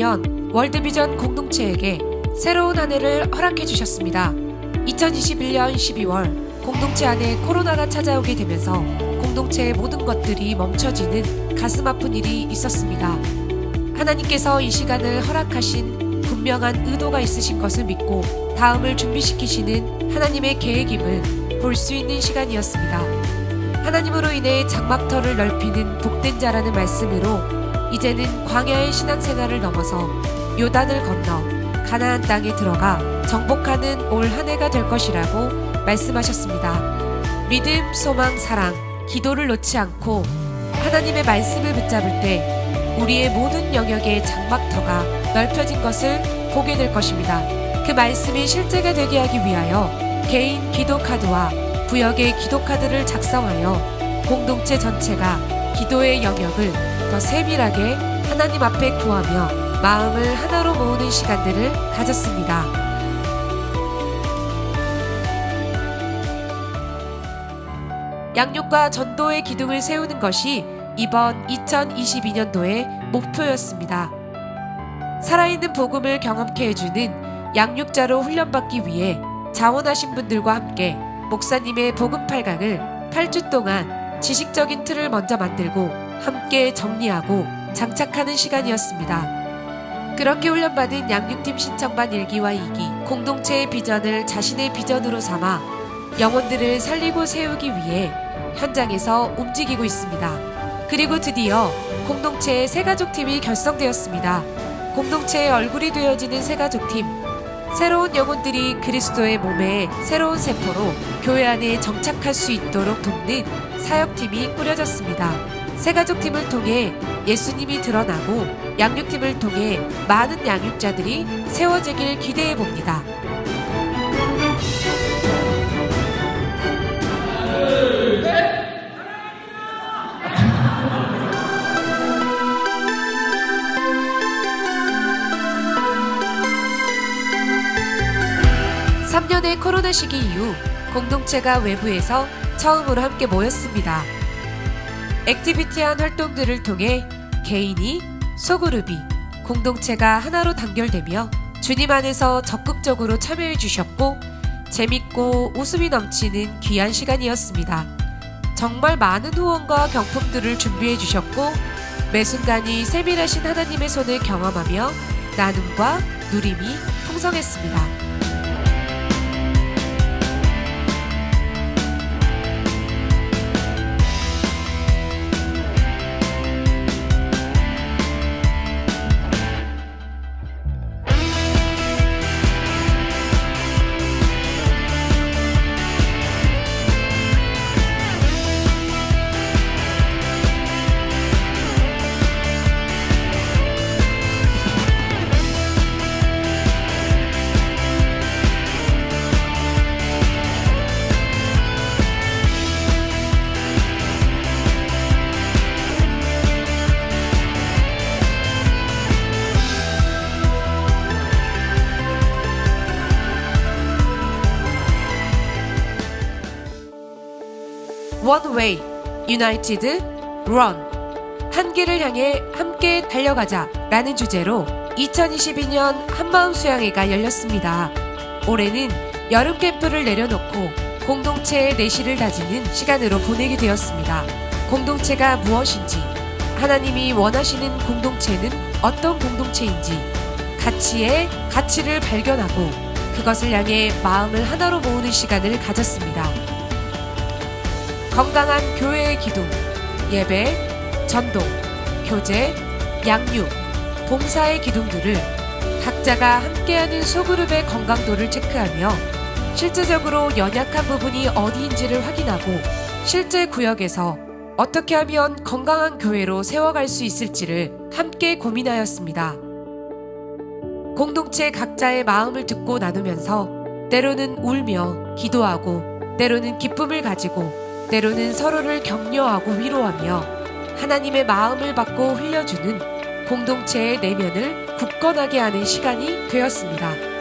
2022년 월드비전 공동체에게 새로운 한 해를 허락해 주셨습니다. 2021년 12월 공동체 안에 코로나가 찾아오게 되면서 공동체의 모든 것들이 멈춰지는 가슴 아픈 일이 있었습니다. 하나님께서 이 시간을 허락하신 분명한 의도가 있으신 것을 믿고 다음을 준비시키시는 하나님의 계획임을 볼 수 있는 시간이었습니다. 하나님으로 인해 장막터를 넓히는 복된 자라는 말씀으로 이제는 광야의 신앙생활을 넘어서 요단을 건너 가나안 땅에 들어가 정복하는 올 한 해가 될 것이라고 말씀하셨습니다. 믿음, 소망, 사랑, 기도를 놓지 않고 하나님의 말씀을 붙잡을 때 우리의 모든 영역의 장막터가 넓혀진 것을 보게 될 것입니다. 그 말씀이 실제가 되게 하기 위하여 개인 기도 카드와 구역의 기도 카드를 작성하여 공동체 전체가 기도의 영역을 더 세밀하게 하나님 앞에 구하며 마음을 하나로 모으는 시간들을 가졌습니다. 양육과 전도의 기둥을 세우는 것이 이번 2022년도의 목표였습니다. 살아있는 복음을 경험케 해주는 양육자로 훈련받기 위해 자원하신 분들과 함께 목사님의 복음 8강을 8주 동안 지식적인 틀을 먼저 만들고 함께 정리하고 장착하는 시간이었습니다. 그렇게 훈련받은 양육팀 신청반 1기와 2기 공동체의 비전을 자신의 비전으로 삼아 영혼들을 살리고 세우기 위해 현장에서 움직이고 있습니다. 그리고 드디어 공동체의 새가족팀이 결성되었습니다. 공동체의 얼굴이 되어지는 새가족팀, 새로운 영혼들이 그리스도의 몸에 새로운 세포로 교회 안에 정착할 수 있도록 돕는 사역팀이 꾸려졌습니다. 새가족팀을 통해 예수님이 드러나고 양육팀을 통해 많은 양육자들이 세워지길 기대해 봅니다. 둘, 셋! 3년의 코로나 시기 이후 공동체가 외부에서 처음으로 함께 모였습니다. 액티비티한 활동들을 통해 개인이, 소그룹이, 공동체가 하나로 단결되며 주님 안에서 적극적으로 참여해 주셨고 재밌고 웃음이 넘치는 귀한 시간이었습니다. 정말 많은 후원과 경품들을 준비해 주셨고 매 순간이 세밀하신 하나님의 손을 경험하며 나눔과 누림이 풍성했습니다. One way, united, run. 한 길을 향해 함께 달려가자 라는 주제로 2022년 한마음 수양회가 열렸습니다. 올해는 여름 캠프를 내려놓고 공동체의 내실을 다지는 시간으로 보내게 되었습니다. 공동체가 무엇인지, 하나님이 원하시는 공동체는 어떤 공동체인지, 가치의 가치를 발견하고 그것을 향해 마음을 하나로 모으는 시간을 가졌습니다. 건강한 교회의 기둥, 예배, 전도, 교제, 양육, 봉사의 기둥들을 각자가 함께하는 소그룹의 건강도를 체크하며 실제적으로 연약한 부분이 어디인지를 확인하고 실제 구역에서 어떻게 하면 건강한 교회로 세워갈 수 있을지를 함께 고민하였습니다. 공동체 각자의 마음을 듣고 나누면서 때로는 울며 기도하고 때로는 기쁨을 가지고 때로는 서로를 격려하고 위로하며 하나님의 마음을 받고 흘려주는 공동체의 내면을 굳건하게 하는 시간이 되었습니다.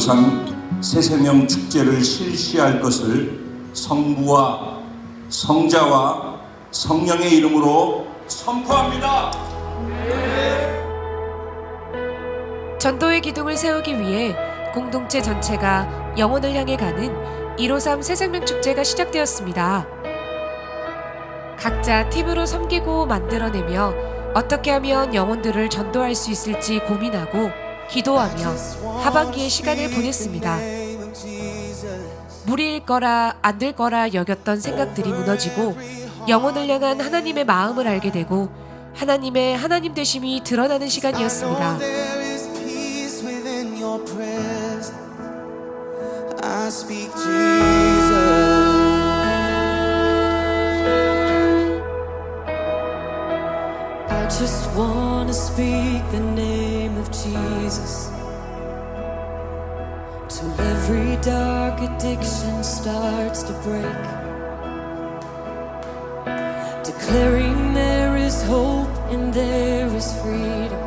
1호상 새생명 축제를 실시할 것을 성부와 성자와 성령의 이름으로 선포합니다. 전도의 기둥을 세우기 위해 공동체 전체가 영혼을 향해 가는 153 새생명 축제가 시작되었습니다. 각자 팀으로 섬기고 만들어내며 어떻게 하면 영혼들을 전도할 수 있을지 고민하고 기도하며 하반기의 시간을 보냈습니다. 무리일 거라 안 될 거라 여겼던 생각들이 무너지고 영혼을 향한 하나님의 마음을 알게 되고 하나님의 하나님 되심이 드러나는 시간이었습니다. I speak Jesus. I just wanna speak the name of Jesus till every dark addiction starts to break, declaring there is hope and there is freedom.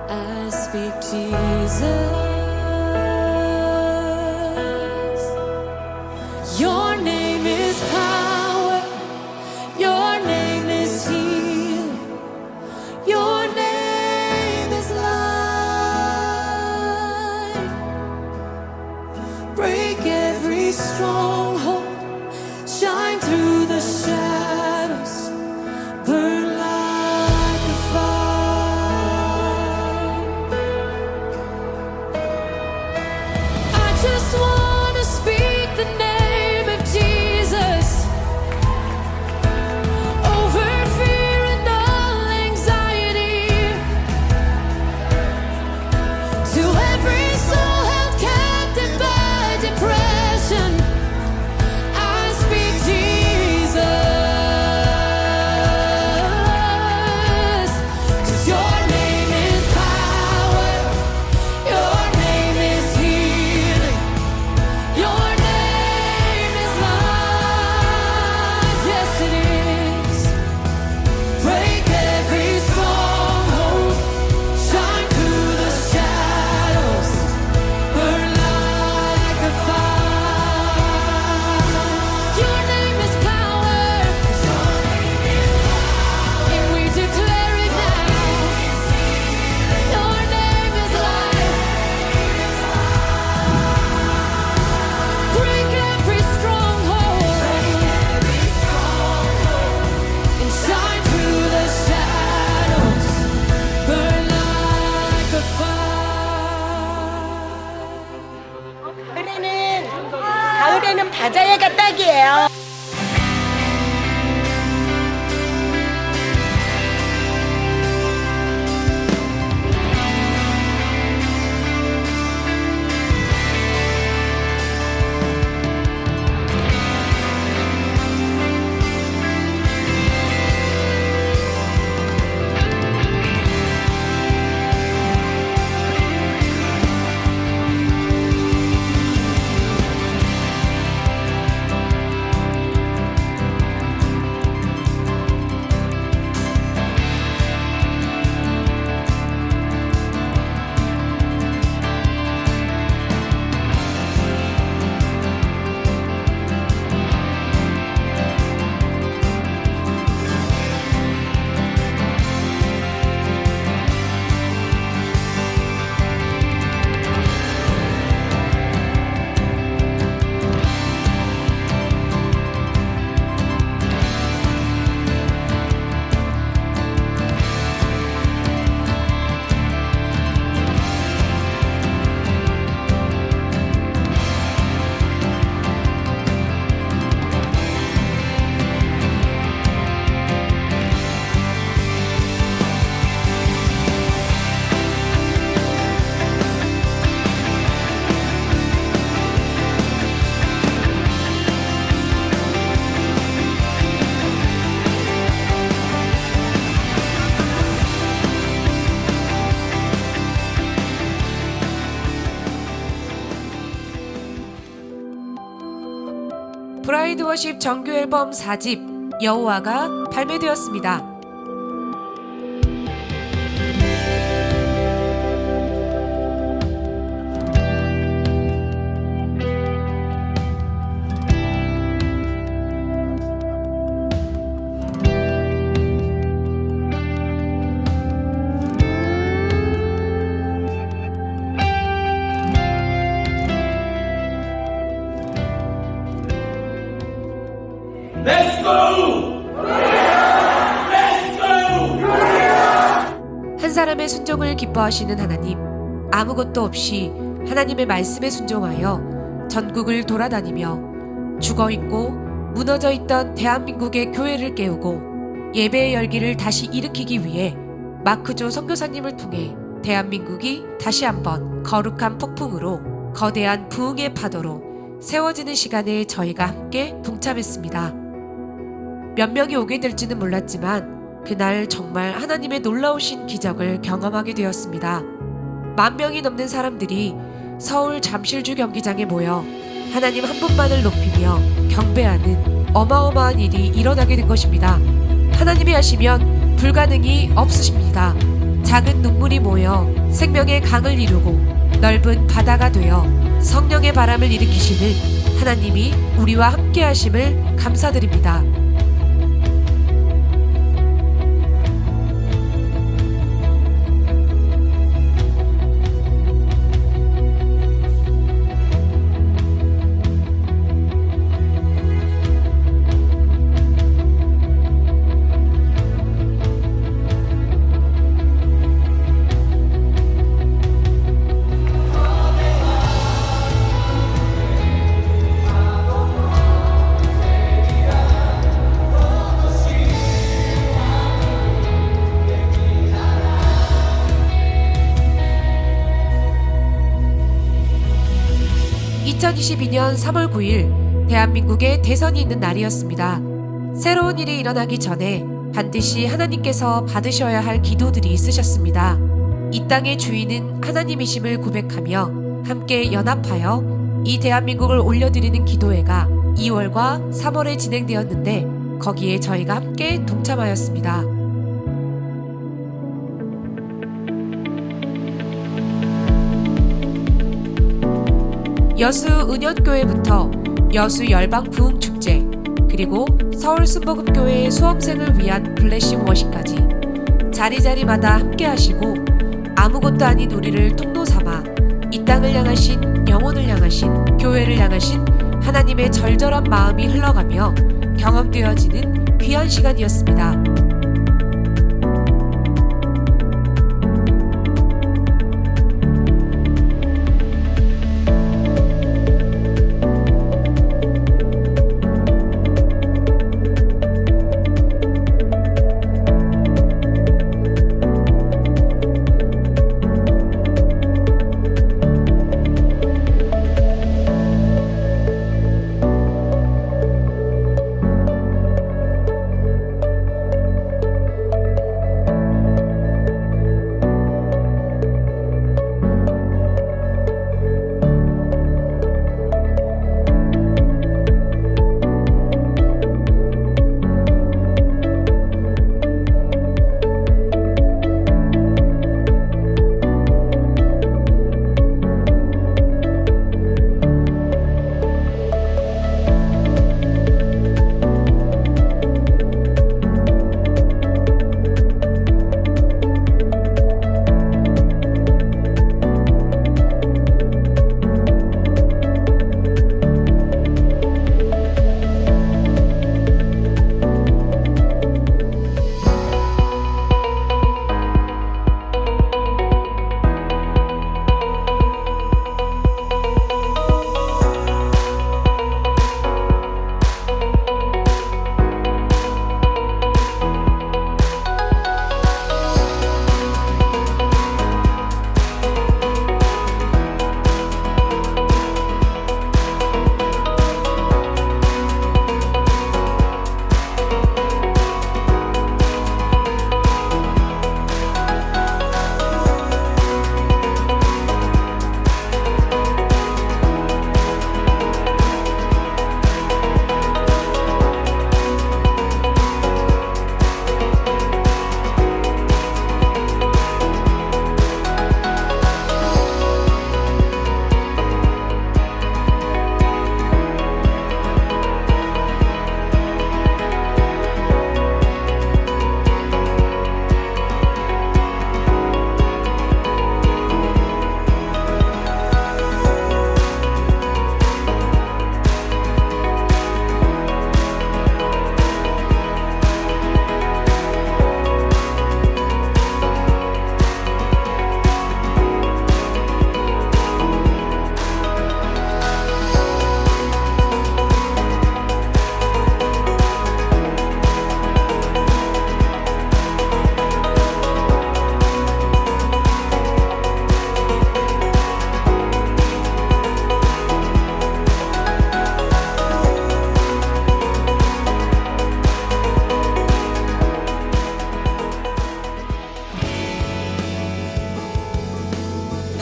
I speak Jesus. Your name is power, your name is healing, your name is life. Break every stronghold, shine through the shadows, burn like a fire. I just wanna speak the name Jesus over fear and all anxiety, to every soul held captive by depression. I speak Jesus, 'cause your name is power, your name is healing, your name is life. Yes, it is. Break every stronghold, shine through the shadows, burn like a fire. Your name is power, and we declare it now. Your name is life. Break every stronghold and shine through the shadows, burn like a fire. 가을에는 바자회가 딱이에요. 브라이드 워십 정규 앨범 4집 여호와가 발매되었습니다. 사람의 순종을 기뻐하시는 하나님, 아무것도 없이 하나님의 말씀에 순종하여 전국을 돌아다니며 죽어있고 무너져 있던 대한민국의 교회를 깨우고 예배의 열기를 다시 일으키기 위해 마크조 선교사님을 통해 대한민국이 다시 한번 거룩한 폭풍으로 거대한 부흥의 파도로 세워지는 시간에 저희가 함께 동참했습니다. 몇 명이 오게 될지는 몰랐지만 그날 정말 하나님의 놀라우신 기적을 경험하게 되었습니다. 10,000명이 넘는 사람들이 서울 잠실주 경기장에 모여 하나님 한 분만을 높이며 경배하는 어마어마한 일이 일어나게 된 것입니다. 하나님이 하시면 불가능이 없으십니다. 작은 눈물이 모여 생명의 강을 이루고 넓은 바다가 되어 성령의 바람을 일으키시는 하나님이 우리와 함께 하심을 감사드립니다. (2022년 3월 9일) 대한민국에 대선이 있는 날이었습니다. 새로운 일이 일어나기 전에 반드시 하나님께서 받으셔야 할 기도들이 있으셨습니다. 이 땅의 주인은 하나님이심을 고백하며 함께 연합하여 이 대한민국을 올려드리는 기도회가 2월과 3월에 진행되었는데 거기에 저희가 함께 동참하였습니다. 여수 은연교회부터 여수 열방부흥축제, 그리고 서울 순복음교회의 수험생을 위한 블레싱 워시까지 자리자리마다 함께 하시고 아무것도 아닌 우리를 통로 삼아 이 땅을 향하신, 영혼을 향하신, 교회를 향하신 하나님의 절절한 마음이 흘러가며 경험되어지는 귀한 시간이었습니다.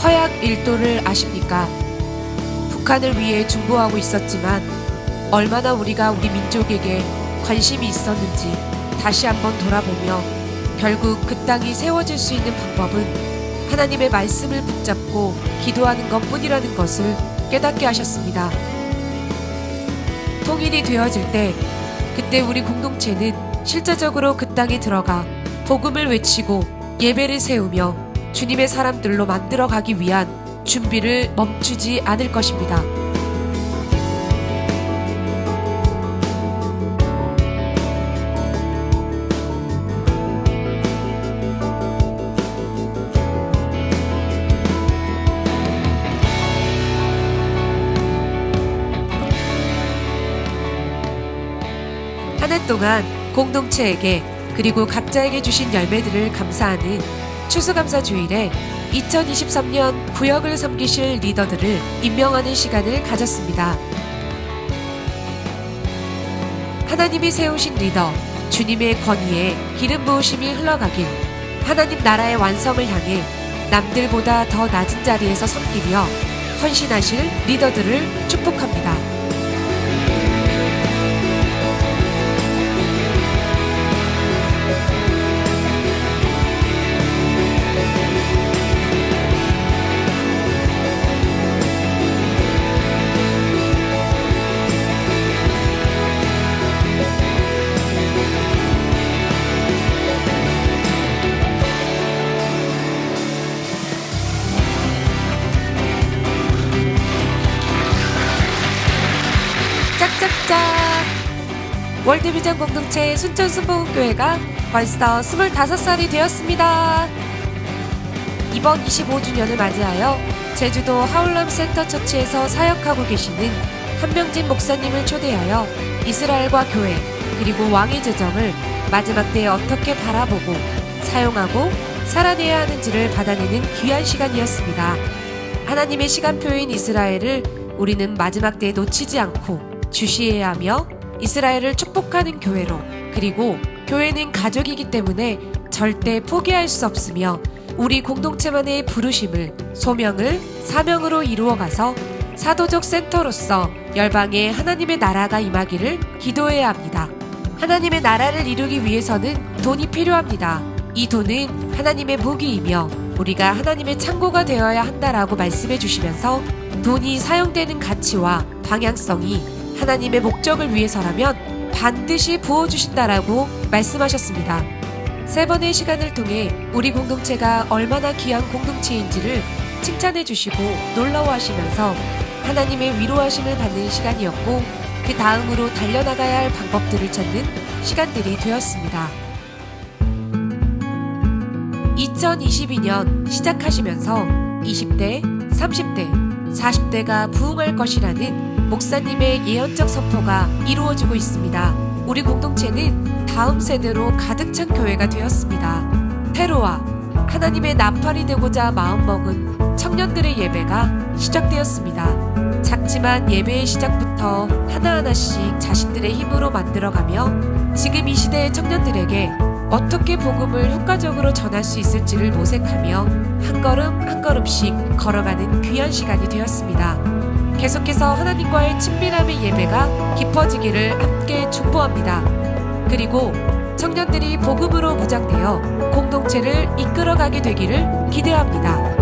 허약 1도를 아십니까? 북한을 위해 중보하고 있었지만 얼마나 우리가 우리 민족에게 관심이 있었는지 다시 한번 돌아보며 결국 그 땅이 세워질 수 있는 방법은 하나님의 말씀을 붙잡고 기도하는 것뿐이라는 것을 깨닫게 하셨습니다. 통일이 되어질 때 그때 우리 공동체는 실제적으로 그 땅에 들어가 복음을 외치고 예배를 세우며 주님의 사람들로 만들어가기 위한 준비를 멈추지 않을 것입니다. 한 해 동안 공동체에게 그리고 각자에게 주신 열매들을 감사하는 추수감사주일에 2023년 구역을 섬기실 리더들을 임명하는 시간을 가졌습니다. 하나님이 세우신 리더, 주님의 권위에 기름 부으심이 흘러가길, 하나님 나라의 완성을 향해 남들보다 더 낮은 자리에서 섬기며 헌신하실 리더들을 축복합니다. 짝짝짝! 월드비전 공동체 순천순복음교회가 벌써 25살이 되었습니다. 이번 25주년을 맞이하여 제주도 하울람 센터 처치에서 사역하고 계시는 한명진 목사님을 초대하여 이스라엘과 교회 그리고 왕의 재정을 마지막 때에 어떻게 바라보고 사용하고 살아내야 하는지를 받아내는 귀한 시간이었습니다. 하나님의 시간표인 이스라엘을 우리는 마지막 때에 놓치지 않고 주시해야 하며 이스라엘을 축복하는 교회로, 그리고 교회는 가족이기 때문에 절대 포기할 수 없으며 우리 공동체만의 부르심을, 소명을 사명으로 이루어가서 사도적 센터로서 열방에 하나님의 나라가 임하기를 기도해야 합니다. 하나님의 나라를 이루기 위해서는 돈이 필요합니다. 이 돈은 하나님의 무기이며 우리가 하나님의 창고가 되어야 한다라고 말씀해 주시면서 돈이 사용되는 가치와 방향성이 하나님의 목적을 위해서라면 반드시 부어주신다라고 말씀하셨습니다. 3번의 시간을 통해 우리 공동체가 얼마나 귀한 공동체인지를 칭찬해 주시고 놀라워하시면서 하나님의 위로하심을 받는 시간이었고, 그 다음으로 달려나가야 할 방법들을 찾는 시간들이 되었습니다. 2022년 시작하시면서 20대, 30대, 40대가 부흥할 것이라는 목사님의 예언적 선포가 이루어지고 있습니다. 우리 공동체는 다음 세대로 가득 찬 교회가 되었습니다. 테로와 하나님의 나팔이 되고자 마음먹은 청년들의 예배가 시작되었습니다. 작지만 예배의 시작부터 하나하나씩 자신들의 힘으로 만들어가며 지금 이 시대의 청년들에게 어떻게 복음을 효과적으로 전할 수 있을지를 모색하며 한 걸음 한 걸음씩 걸어가는 귀한 시간이 되었습니다. 계속해서 하나님과의 친밀함의 예배가 깊어지기를 함께 축복합니다. 그리고 청년들이 복음으로 무장되어 공동체를 이끌어가게 되기를 기대합니다.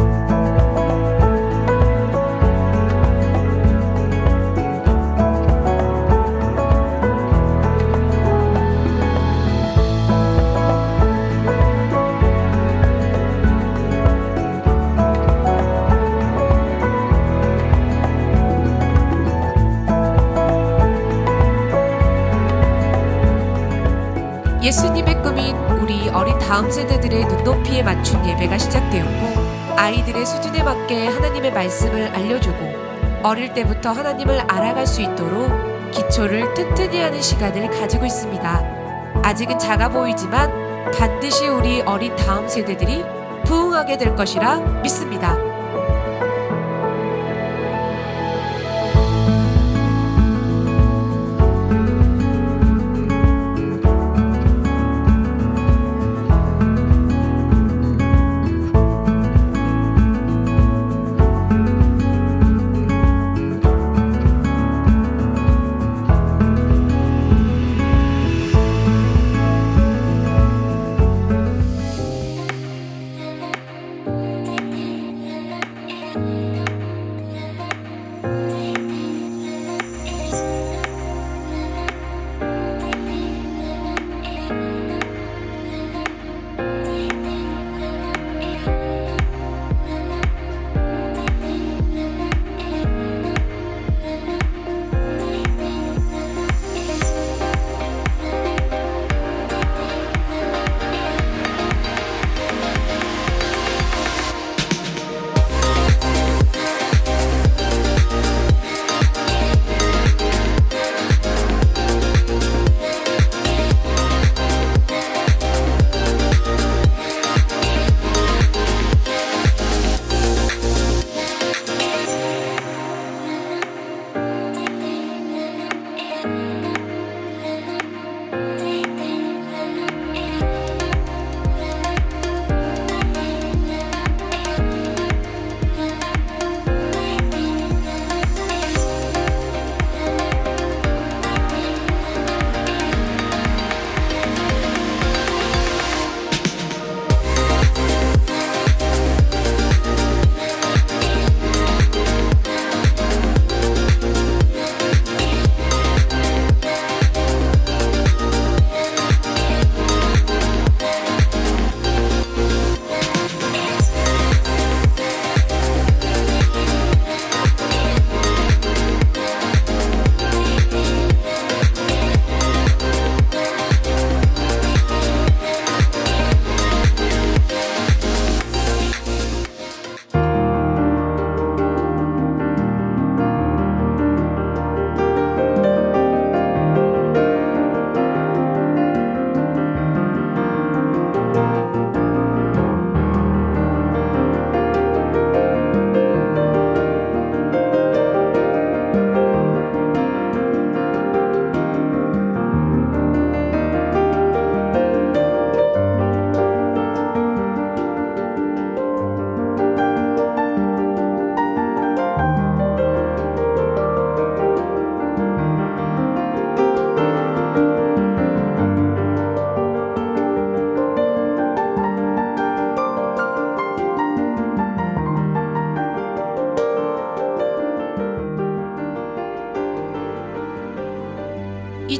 예수님의 꿈인 우리 어린 다음 세대들의 눈높이에 맞춘 예배가 시작되었고, 아이들의 수준에 맞게 하나님의 말씀을 알려주고 어릴 때부터 하나님을 알아갈 수 있도록 기초를 튼튼히 하는 시간을 가지고 있습니다. 아직은 작아 보이지만 반드시 우리 어린 다음 세대들이 부흥하게 될 것이라 믿습니다.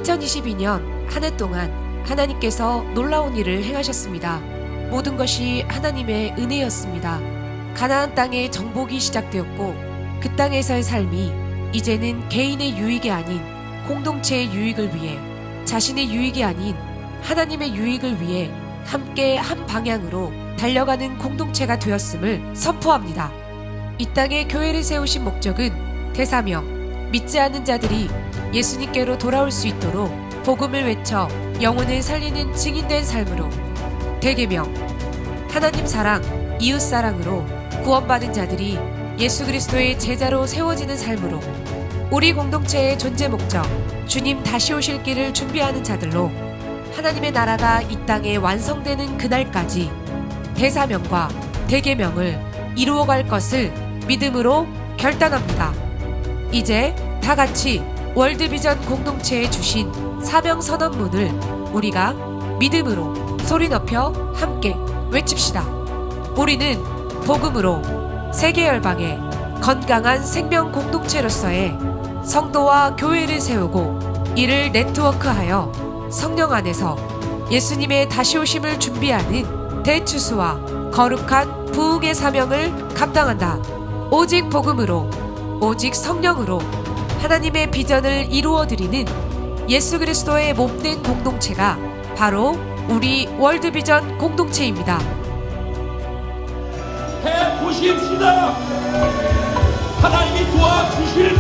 2022년 한 해 동안 하나님께서 놀라운 일을 행하셨습니다. 모든 것이 하나님의 은혜였습니다. 가나안 땅의 정복이 시작되었고 그 땅에서의 삶이 이제는 개인의 유익이 아닌 공동체의 유익을 위해, 자신의 유익이 아닌 하나님의 유익을 위해 함께 한 방향으로 달려가는 공동체가 되었음을 선포합니다. 이 땅에 교회를 세우신 목적은 대사명, 믿지 않는 자들이 예수님께로 돌아올 수 있도록 복음을 외쳐 영혼을 살리는 증인된 삶으로, 대계명, 하나님 사랑, 이웃 사랑으로 구원받은 자들이 예수 그리스도의 제자로 세워지는 삶으로, 우리 공동체의 존재 목적, 주님 다시 오실 길을 준비하는 자들로 하나님의 나라가 이 땅에 완성되는 그날까지 대사명과 대계명을 이루어갈 것을 믿음으로 결단합니다. 이제 다 같이 월드비전 공동체에 주신 사명 선언문을 우리가 믿음으로 소리 높여 함께 외칩시다. 우리는 복음으로 세계 열방의 건강한 생명 공동체로서의 성도와 교회를 세우고 이를 네트워크하여 성령 안에서 예수님의 다시 오심을 준비하는 대추수와 거룩한 부흥의 사명을 감당한다. 오직 복음으로, 오직 성령으로 하나님의 비전을 이루어드리는 예수 그리스도의 몸된 공동체가 바로 우리 월드비전 공동체입니다. 해 보십시다. 하나님이 도와주실